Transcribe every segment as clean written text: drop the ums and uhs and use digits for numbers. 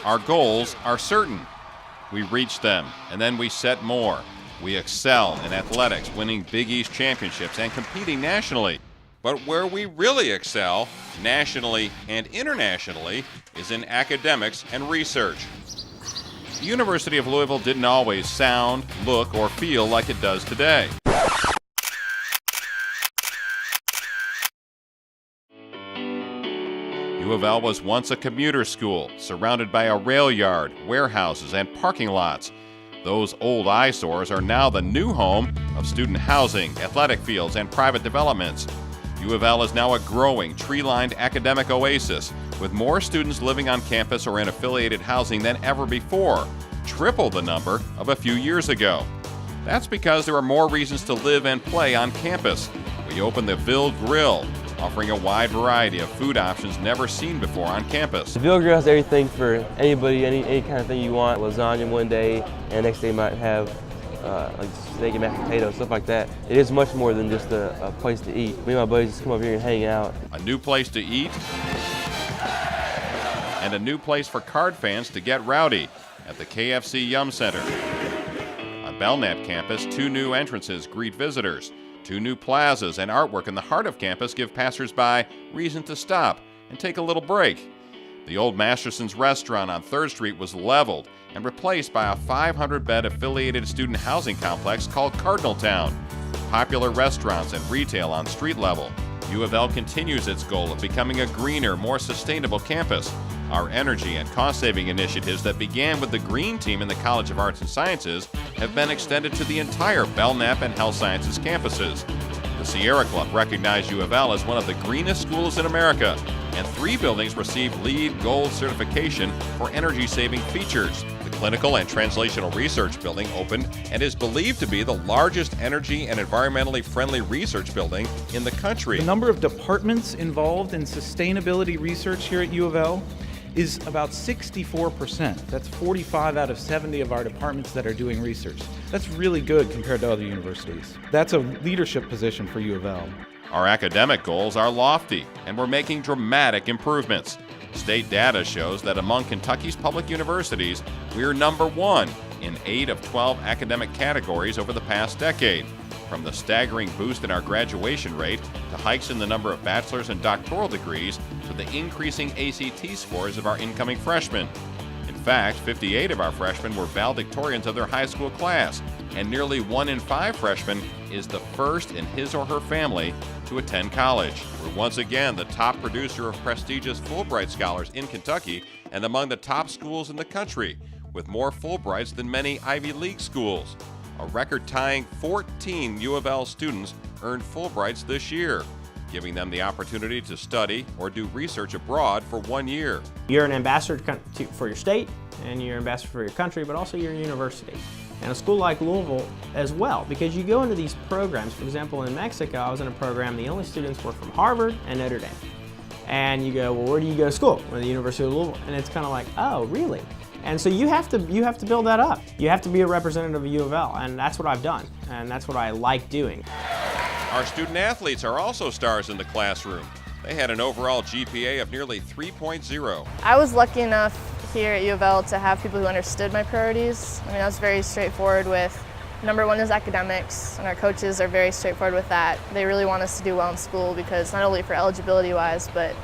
Our goals are certain. We reach them, and then we set more. We excel in athletics, winning Big East championships and competing nationally. But where we really excel, nationally and internationally, is in academics and research. The University of Louisville didn't always sound, look, or feel like it does today. UofL was once a commuter school, surrounded by a rail yard, warehouses, and parking lots. Those old eyesores are now the new home of student housing, athletic fields, and private developments. UofL is now a growing, tree-lined academic oasis, with more students living on campus or in affiliated housing than ever before, triple the number of a few years ago. That's because there are more reasons to live and play on campus. We opened the Ville Grill, offering a wide variety of food options never seen before on campus. The Ville Grill has everything for anybody, any kind of thing you want. Lasagna one day, and next day you might have like steak and mashed potatoes, stuff like that. It is much more than just a place to eat. Me and my buddies just come over here and hang out. A new place to eat, and a new place for card fans to get rowdy at the KFC Yum Center. On Belknap campus, 2 new entrances greet visitors. 2 new plazas and artwork in the heart of campus give passersby reason to stop and take a little break. The old Masterson's restaurant on 3rd Street was leveled and replaced by a 500-bed affiliated student housing complex called Cardinal Town. Popular restaurants and retail on street level. UofL continues its goal of becoming a greener, more sustainable campus. Our energy and cost-saving initiatives that began with the Green Team in the College of Arts and Sciences have been extended to the entire Belknap and Health Sciences campuses. The Sierra Club recognized UofL as one of the greenest schools in America, and 3 buildings received LEED Gold certification for energy-saving features. The Clinical and Translational Research Building opened and is believed to be the largest energy and environmentally friendly research building in the country. The number of departments involved in sustainability research here at UofL is about 64%. That's 45 out of 70 of our departments that are doing research. That's really good compared to other universities. That's a leadership position for UofL. Our academic goals are lofty, and we're making dramatic improvements. State data shows that among Kentucky's public universities, we're number 1 in 8 of 12 academic categories over the past decade. From the staggering boost in our graduation rate, to hikes in the number of bachelor's and doctoral degrees, to the increasing ACT scores of our incoming freshmen. In fact, 58 of our freshmen were valedictorians of their high school class, and nearly 1 in 5 freshmen is the first in his or her family to attend college. We're once again the top producer of prestigious Fulbright scholars in Kentucky and among the top schools in the country, with more Fulbrights than many Ivy League schools. A record-tying 14 UofL students earned Fulbrights this year, giving them the opportunity to study or do research abroad for 1 year. You're an ambassador for your state, and you're an ambassador for your country, but also your university. And a school like Louisville as well, because you go into these programs. For example, in Mexico, I was in a program, the only students were from Harvard and Notre Dame. And you go, well, where do you go to school? Well, the University of Louisville. And it's kind of like, oh, really? And so you have to build that up. You have to be a representative of UofL, and that's what I've done, and that's what I like doing. Our student athletes are also stars in the classroom. They had an overall GPA of nearly 3.0. I was lucky enough here at UofL to have people who understood my priorities. I mean, I was very straightforward with, number 1 is academics, and our coaches are very straightforward with that. They really want us to do well in school because not only for eligibility-wise, but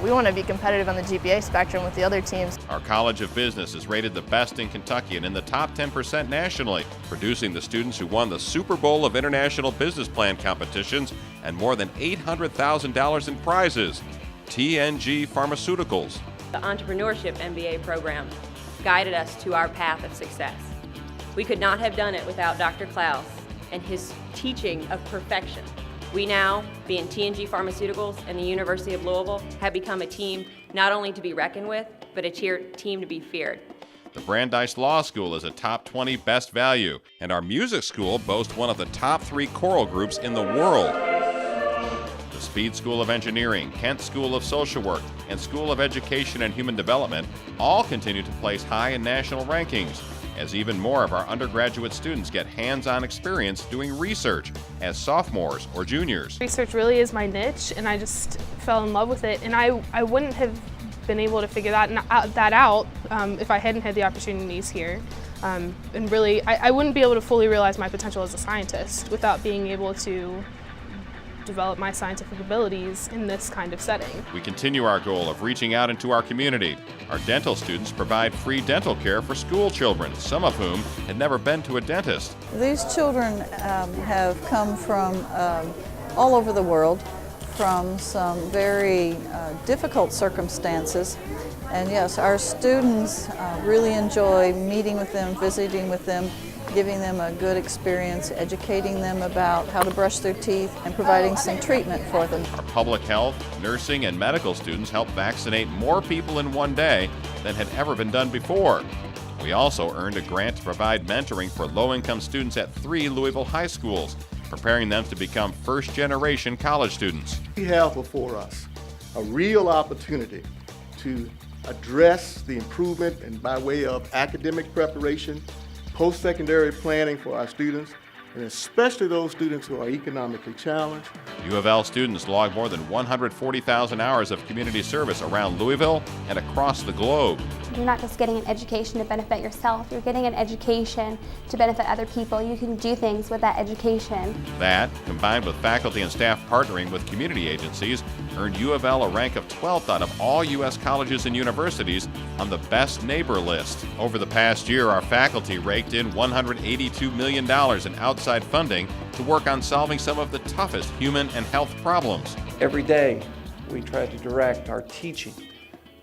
we want to be competitive on the GPA spectrum with the other teams. Our College of Business is rated the best in Kentucky and in the top 10% nationally, producing the students who won the Super Bowl of international business plan competitions and more than $800,000 in prizes. TNG Pharmaceuticals. The Entrepreneurship MBA program guided us to our path of success. We could not have done it without Dr. Klaus and his teaching of perfection. We now, being TNG Pharmaceuticals and the University of Louisville, have become a team not only to be reckoned with, but a team to be feared. The Brandeis Law School is a top 20 best value, and our music school boasts one of the top 3 choral groups in the world. The Speed School of Engineering, Kent School of Social Work, and School of Education and Human Development all continue to place high in national rankings, as even more of our undergraduate students get hands-on experience doing research as sophomores or juniors. Research really is my niche, and I just fell in love with it, and I wouldn't have been able to figure that out if I hadn't had the opportunities here. And really, I wouldn't be able to fully realize my potential as a scientist without being able to develop my scientific abilities in this kind of setting. We continue our goal of reaching out into our community. Our dental students provide free dental care for school children, some of whom had never been to a dentist. These children have come from all over the world, from some very difficult circumstances. And yes, our students really enjoy meeting with them, visiting with them, giving them a good experience, educating them about how to brush their teeth, and providing some treatment for them. Our public health, nursing, and medical students help vaccinate more people in one day than had ever been done before. We also earned a grant to provide mentoring for low-income students at 3 Louisville high schools, preparing them to become first-generation college students. We have before us a real opportunity to address the improvement and by way of academic preparation, post-secondary planning for our students, and especially those students who are economically challenged. U of L students log more than 140,000 hours of community service around Louisville and across the globe. You're not just getting an education to benefit yourself, you're getting an education to benefit other people. You can do things with that education. That, combined with faculty and staff partnering with community agencies, earned U of L a rank of 12th out of all U.S. colleges and universities on the Best Neighbor list. Over the past year, our faculty raked in $182 million in outside funding to work on solving some of the toughest human and health problems. Every day, we try to direct our teaching,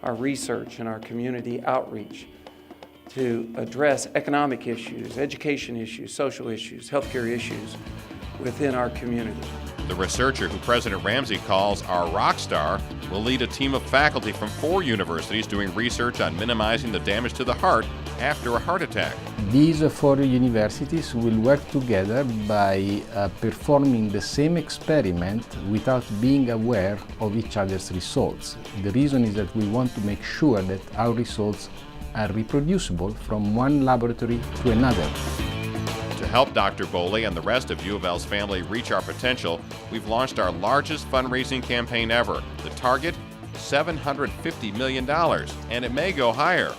our research, and our community outreach to address economic issues, education issues, social issues, healthcare issues within our community. The researcher who President Ramsey calls our rock star will lead a team of faculty from 4 universities doing research on minimizing the damage to the heart after a heart attack. These 4 universities will work together by performing the same experiment without being aware of each other's results. The reason is that we want to make sure that our results are reproducible from one laboratory to another. To help Dr. Boley and the rest of U of L's family reach our potential, we've launched our largest fundraising campaign ever. The target, $750 million, and it may go higher.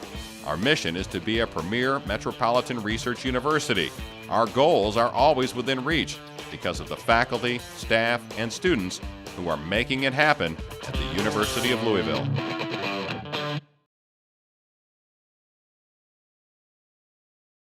Our mission is to be a premier metropolitan research university. Our goals are always within reach because of the faculty, staff, and students who are making it happen at the University of Louisville.